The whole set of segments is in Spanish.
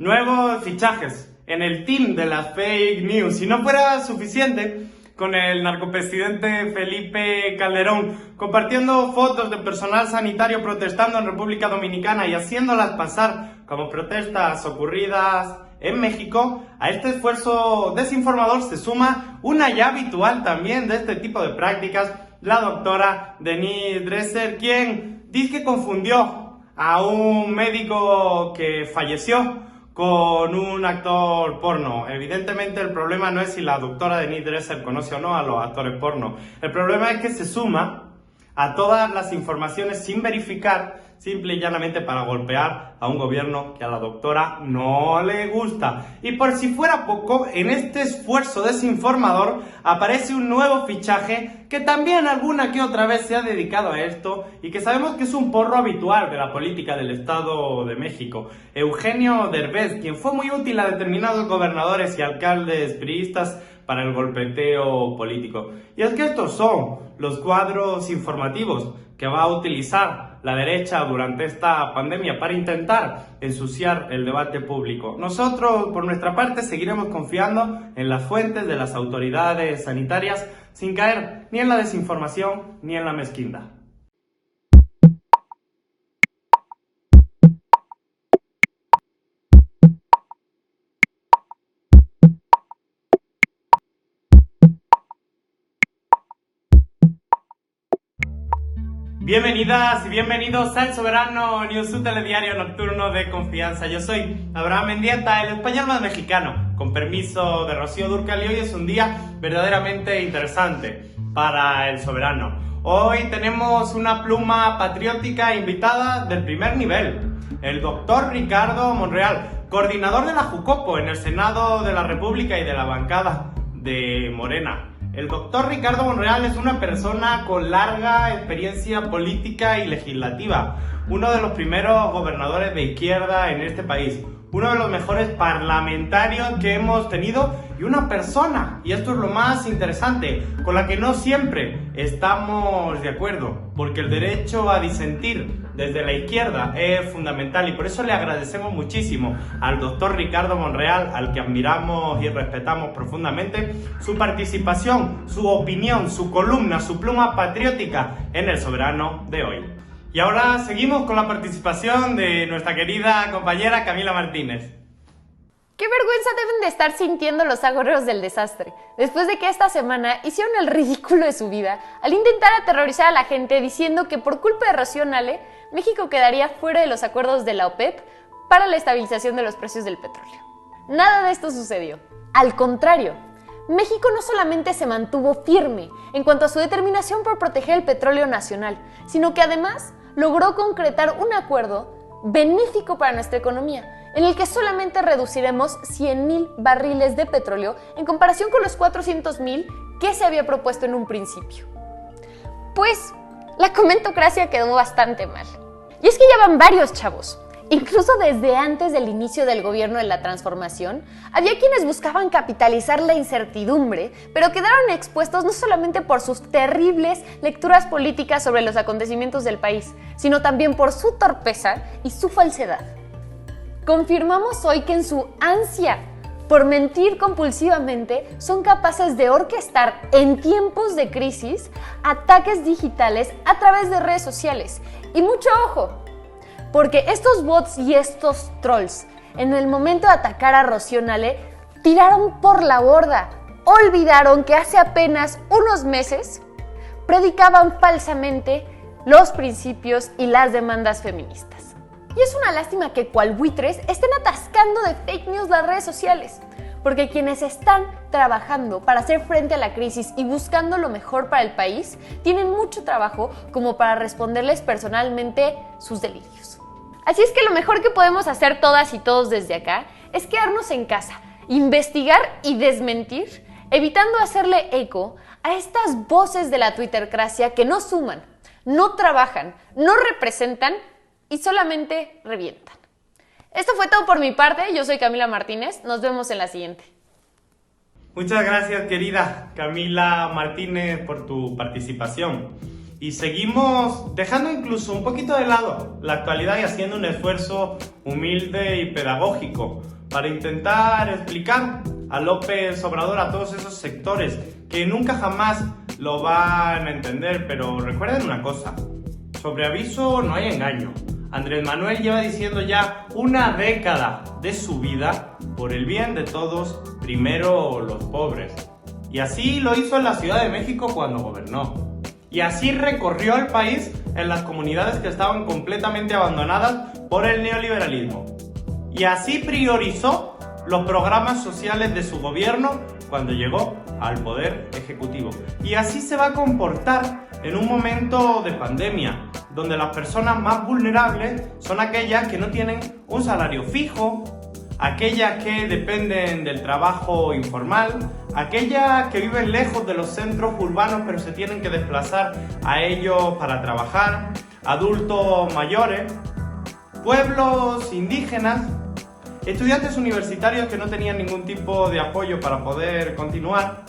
Nuevos fichajes en el team de las fake news. Si no fuera suficiente con el narcopresidente Felipe Calderón compartiendo fotos de personal sanitario protestando en República Dominicana y haciéndolas pasar como protestas ocurridas en México, a este esfuerzo desinformador se suma una ya habitual también de este tipo de prácticas, la doctora Denise Dresser, quien dice que confundió a un médico que falleció con un actor porno. Evidentemente el problema no es si la doctora Denise Dresser conoce o no a los actores porno. El problema es que se suma a todas las informaciones sin verificar, simple y llanamente para golpear a un gobierno que a la doctora no le gusta. Y por si fuera poco, en este esfuerzo desinformador aparece un nuevo fichaje que también alguna que otra vez se ha dedicado a esto y que sabemos que es un porro habitual de la política del Estado de México. Eugenio Derbez, quien fue muy útil a determinados gobernadores y alcaldes priistas para el golpeteo político. Y es que estos son los cuadros informativos que va a utilizar la derecha durante esta pandemia para intentar ensuciar el debate público. Nosotros, por nuestra parte, seguiremos confiando en las fuentes de las autoridades sanitarias sin caer ni en la desinformación ni en la mezquindad. Bienvenidas y bienvenidos al Soberano News, su telediario nocturno de confianza. Yo soy Abraham Mendieta, el español más mexicano, con permiso de Rocío Dúrcal, y hoy es un día verdaderamente interesante para el Soberano. Hoy tenemos una pluma patriótica invitada del primer nivel, el doctor Ricardo Monreal, coordinador de la Jucopo en el Senado de la República y de la bancada de Morena. El doctor Ricardo Monreal es una persona con larga experiencia política y legislativa, uno de los primeros gobernadores de izquierda en este país, uno de los mejores parlamentarios que hemos tenido y una persona, y esto es lo más interesante, con la que no siempre estamos de acuerdo, porque el derecho a disentir desde la izquierda es fundamental y por eso le agradecemos muchísimo al doctor Ricardo Monreal, al que admiramos y respetamos profundamente, su participación, su opinión, su columna, su pluma patriótica en el Soberano de hoy. Y ahora seguimos con la participación de nuestra querida compañera Camila Martínez. ¡Qué vergüenza deben de estar sintiendo los agoreros del desastre! Después de que esta semana hicieron el ridículo de su vida al intentar aterrorizar a la gente diciendo que por culpa de Rocío Nale, México quedaría fuera de los acuerdos de la OPEP para la estabilización de los precios del petróleo. Nada de esto sucedió. Al contrario, México no solamente se mantuvo firme en cuanto a su determinación por proteger el petróleo nacional, sino que además logró concretar un acuerdo benéfico para nuestra economía, en el que solamente reduciremos 100,000 barriles de petróleo en comparación con los 400,000 que se había propuesto en un principio. Pues, la comentocracia quedó bastante mal. Y es que ya van varios chavos. Incluso desde antes del inicio del gobierno de la transformación, había quienes buscaban capitalizar la incertidumbre, pero quedaron expuestos no solamente por sus terribles lecturas políticas sobre los acontecimientos del país, sino también por su torpeza y su falsedad. Confirmamos hoy que en su ansia por mentir compulsivamente son capaces de orquestar en tiempos de crisis ataques digitales a través de redes sociales. Y mucho ojo, porque estos bots y estos trolls, en el momento de atacar a Rocío Nale, tiraron por la borda. Olvidaron que hace apenas unos meses predicaban falsamente los principios y las demandas feministas. Y es una lástima que cual buitres estén atascando de fake news las redes sociales, porque quienes están trabajando para hacer frente a la crisis y buscando lo mejor para el país, tienen mucho trabajo como para responderles personalmente sus delirios. Así es que lo mejor que podemos hacer todas y todos desde acá es quedarnos en casa, investigar y desmentir, evitando hacerle eco a estas voces de la twittercracia que no suman, no trabajan, no representan y solamente revientan. Esto fue todo por mi parte, yo soy Camila Martínez, nos vemos en la siguiente. Muchas gracias, querida Camila Martínez, por tu participación. Y seguimos dejando incluso un poquito de lado la actualidad y haciendo un esfuerzo humilde y pedagógico para intentar explicar a López Obrador a todos esos sectores que nunca jamás lo van a entender. Pero recuerden una cosa, sobre aviso no hay engaño. Andrés Manuel lleva diciendo ya una década de su vida: por el bien de todos, primero los pobres. Y así lo hizo en la Ciudad de México cuando gobernó. Y así recorrió el país en las comunidades que estaban completamente abandonadas por el neoliberalismo. Y así priorizó los programas sociales de su gobierno cuando llegó al poder ejecutivo. Y así se va a comportar en un momento de pandemia, donde las personas más vulnerables son aquellas que no tienen un salario fijo, aquellas que dependen del trabajo informal, aquellas que viven lejos de los centros urbanos pero se tienen que desplazar a ellos para trabajar, adultos mayores, pueblos indígenas, estudiantes universitarios que no tenían ningún tipo de apoyo para poder continuar,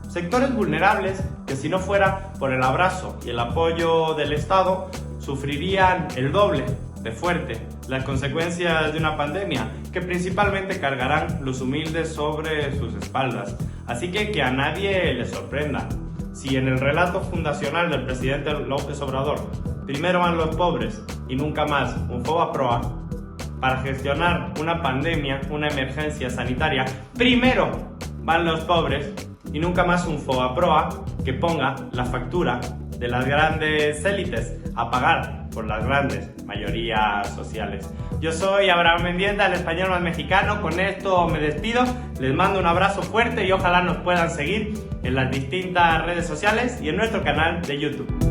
sectores vulnerables que, si no fuera por el abrazo y el apoyo del Estado, sufrirían el doble de fuerte las consecuencias de una pandemia que principalmente cargarán los humildes sobre sus espaldas. Así que a nadie le sorprenda si en el relato fundacional del presidente López Obrador primero van los pobres y nunca más un FOBAPROA. Para gestionar una pandemia, una emergencia sanitaria, primero van los pobres y nunca más un FOBAPROA que ponga la factura de las grandes élites a pagar por las grandes mayorías sociales. Yo soy Abraham Mendieta, el español más mexicano. Con esto me despido, les mando un abrazo fuerte y ojalá nos puedan seguir en las distintas redes sociales y en nuestro canal de YouTube.